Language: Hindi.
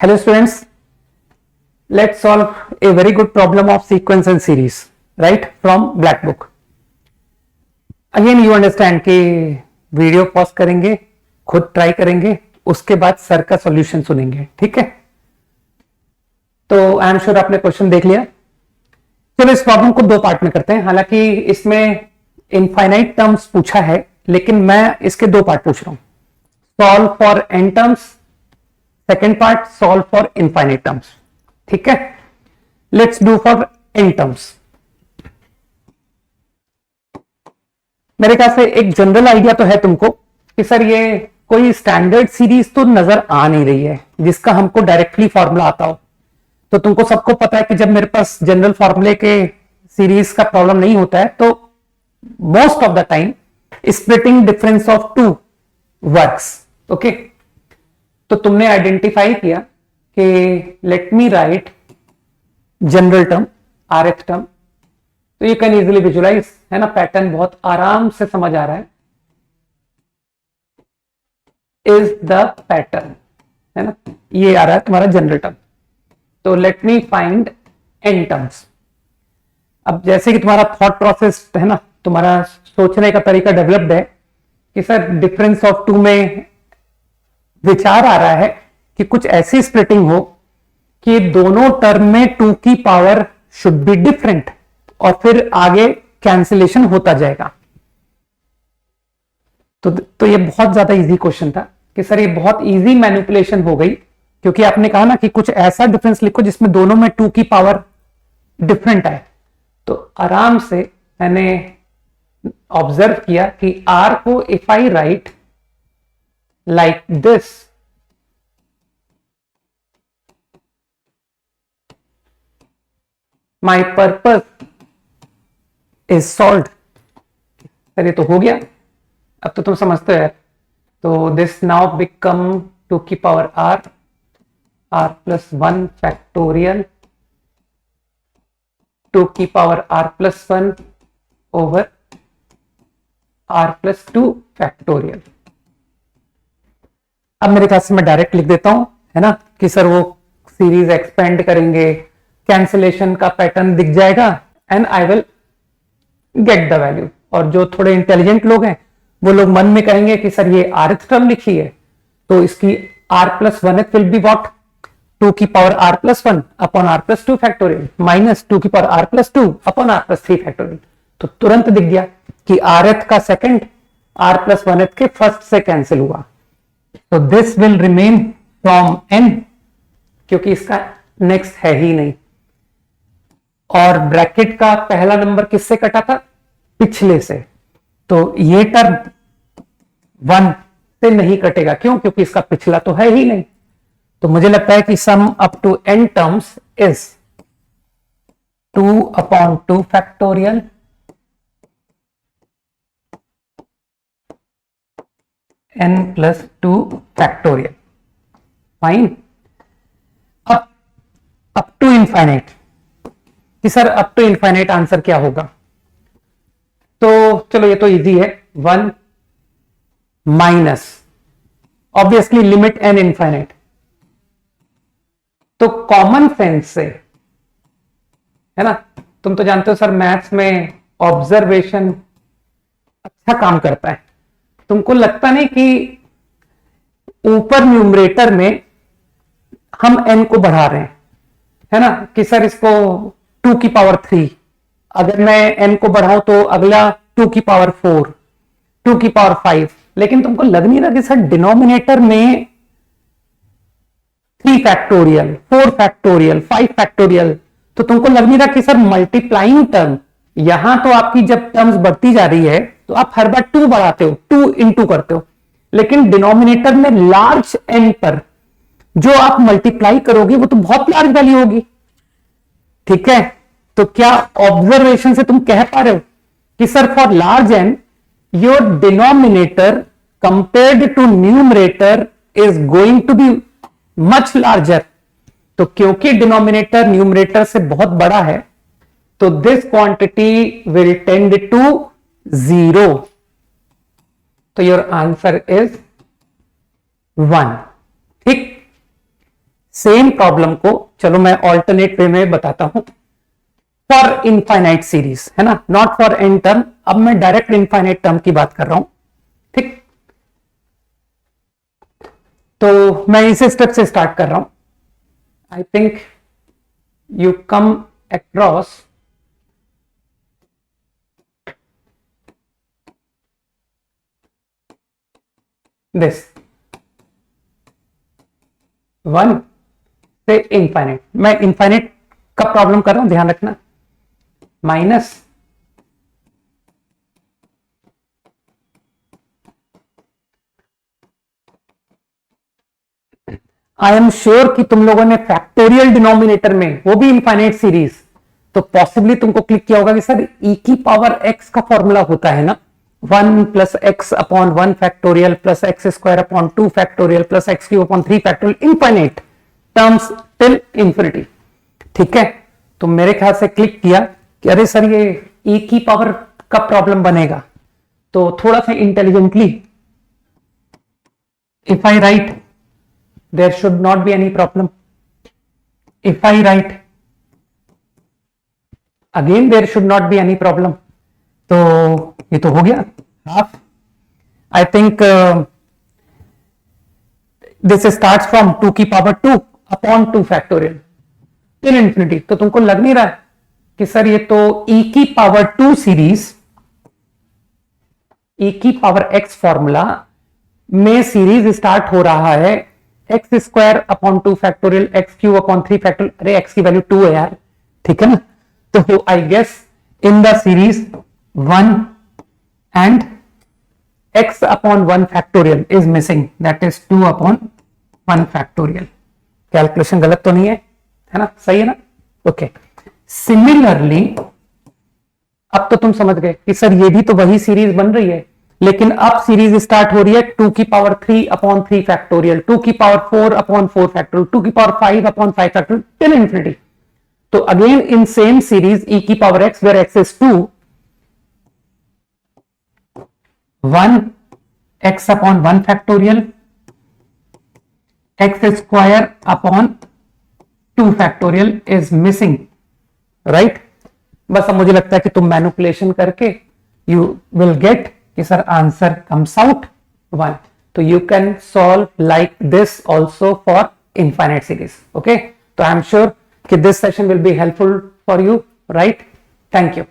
Hello students, let's solve a very good problem of sequence and series, right, from black book. Again you understand कि वीडियो पॉज करेंगे, खुद ट्राई करेंगे, उसके बाद सर का सॉल्यूशन सुनेंगे, ठीक है? तो आई एम श्योर आपने क्वेश्चन देख लिया। चलो इस प्रॉब्लम को दो पार्ट में करते हैं। हालांकि इसमें इनफाइनाइट टर्म्स पूछा है, लेकिन मैं इसके दो पार्ट पूछ रहा हूं। Solve for n terms, second part solve for infinite terms, ठीक है? Let's do for n terms. मेरे ख्याल से एक जनरल आइडिया तो है तुमको कि सर ये कोई स्टैंडर्ड सीरीज तो नजर आ नहीं रही है जिसका हमको डायरेक्टली फॉर्मूला आता हो। तो तुमको सबको पता है कि जब मेरे पास जनरल फॉर्मूले के सीरीज का प्रॉब्लम नहीं होता है तो most of the time splitting difference of two works. Okay, तो तुमने आइडेंटिफाई किया कि let me write general term rth term, तो यू कैन इजिली विजुअलाइज, है ना? पैटर्न बहुत आराम से समझ आ रहा है। इज द पैटर्न, है ना? ये आ रहा है तुम्हारा जनरल टर्म। तो let me find n terms. अब जैसे कि तुम्हारा थॉट प्रोसेस है ना, तुम्हारा सोचने का तरीका डेवलप्ड है कि सर डिफरेंस ऑफ टू में विचार आ रहा है कि कुछ ऐसी स्प्लिटिंग हो कि दोनों टर्म में टू की पावर शुड बी डिफरेंट और फिर आगे कैंसिलेशन होता जाएगा। तो ये बहुत ज्यादा इजी क्वेश्चन था कि सर ये बहुत इजी मैनिपुलेशन हो गई, क्योंकि आपने कहा ना कि कुछ ऐसा डिफरेंस लिखो जिसमें दोनों में टू की पावर डिफरेंट है। तो आराम से मैंने ऑब्जर्व किया कि r को if I right like this, my purpose is solved। Sir ये तो हो गया, अब तो तुम समझते हो यार। तो दिस नाउ बिकम टू की power r plus 1 factorial two की power r plus 1 over r plus 2 factorial. अब मेरे ख्याल से मैं डायरेक्ट लिख देता हूं, है ना, कि सर वो सीरीज एक्सपेंड करेंगे, कैंसिलेशन का पैटर्न दिख जाएगा and I will get the value. और जो थोड़े इंटेलिजेंट लोग हैं वो लोग मन में कहेंगे कि सर ये rth टर्म लिखी है तो इसकी r plus 1th will be what, two की power r plus 1 upon r plus 2 factorial minus two की power r plus 2 upon r plus 3 factorial. तो तुरंत दिख गया कि rth का सेकंड r प्लस 1th के फर्स्ट से कैंसिल हुआ। तो this will remain from n, क्योंकि इसका नेक्स्ट है ही नहीं। और ब्रैकेट का पहला नंबर किससे कटा था? पिछले से। तो ये टर्म 1 से नहीं कटेगा, क्यों? क्योंकि इसका पिछला तो है ही नहीं। तो मुझे लगता है कि sum up to n terms is 2 upon 2 factorial n plus 2 factorial. Fine. Up to infinite, कि sir up to infinite answer क्या होगा? तो चलो ये तो इजी है, 1 minus obviously limit n infinite. तो कॉमन सेंस से, है ना, तुम तो जानते हो सर मैथ्स में ऑब्जर्वेशन अच्छा काम करता है। तुमको लगता नहीं कि ऊपर न्यूमरेटर में हम n को बढ़ा रहे हैं, है ना, कि सर इसको 2 की पावर 3, अगर मैं n को बढ़ाऊं तो अगला 2 की पावर 4, 2 की पावर 5, लेकिन तुमको लग नहीं रहा कि सर डिनोमिनेटर में 3 फैक्टोरियल, 4 फैक्टोरियल, 5 फैक्टोरियल, तो तुमको लग नहीं रहा कि सर मल्टीप्लाइंग टर्म, यहां तो आपकी जब टर्म्स बढ़ती जा रही है तो आप हर बार 2 बढ़ाते हो, 2 इंटू करते हो, लेकिन डिनोमिनेटर में लार्ज n पर जो आप मल्टीप्लाई करोगे वो तो बहुत लार्ज वैल्यू होगी, ठीक है? तो क्या ऑब्जर्वेशन से तुम कह पा रहे हो कि sir for large n your denominator compared to numerator is going to be much larger? तो क्योंकि डिनोमिनेटर न्यूमरेटर से बहुत बड़ा है तो this quantity will tend to 0। तो योर आंसर इज 1, ठीक? सेम प्रॉब्लम को चलो मैं ऑल्टरनेट वे में बताता हूं, फॉर इनफाइनाइट सीरीज, है ना, नॉट फॉर एन टर्म, अब मैं डायरेक्ट इनफाइनाइट टर्म की बात कर रहा हूं, ठीक। तो मैं इस स्टेप से स्टार्ट कर रहा हूं। I think you come across this one से इनफाइनाइट, मैं इनफाइनाइट का प्रॉब्लम कर रहा हूं, ध्यान रखना, माइनस आई एम श्योर कि तुम लोगों ने फैक्टोरियल डिनोमिनेटर में, वो भी इनफाइनाइट सीरीज, तो पॉसिबली तुमको क्लिक किया होगा कि सर e की पावर x का फॉर्मूला होता है ना 1 plus x upon 1 factorial plus x square upon 2 factorial plus x cube upon 3 factorial, infinite terms till infinity, ठीक है। तो मेरे ख्याल से क्लिक किया कि अरे सर ये e की पावर का प्रॉब्लम बनेगा, तो थोड़ा सा intelligently, if I right there should not be any problem. If I write, again there should not be any problem. तो ये तो हो गया half. I think this starts from 2 की power 2 upon 2 factorial till infinity। तो तुमको लग नहीं रहा है कि सर ये तो e की पावर 2 सीरीज, e की पावर x फॉर्मूला में सीरीज स्टार्ट हो रहा है x square upon 2 factorial x cube upon 3 factorial, अरे एक्स की वैल्यू 2 है यार, ठीक है ना। तो I guess in the series 1 and x upon 1 factorial is missing, that is 2 upon 1 factorial. Calculation गलत तो नहीं है, है ना, सही है ना, ओके। सिमिलरली अब तो तुम समझ गए कि सर ये भी तो वही सीरीज बन रही है, लेकिन अब सीरीज स्टार्ट हो रही है 2 की पावर 3 अपॉन 3 फैक्टोरियल, 2 की पावर 4 अपॉन 4 फैक्टोरियल, 2 की power 5 upon 5 factorial till infinity. तो again in same series e की power x where x is 2, 1 x upon 1 factorial, x square upon 2 factorial is missing, right. बस अब मुझे लगता है कि तुम मैनिपुलेशन करके यू विल गेट कि सर आंसर कम्स आउट 1। तो you can solve like this also for infinite series, okay. तो आई एम श्योर कि this session will be helpful for you, right. Thank you.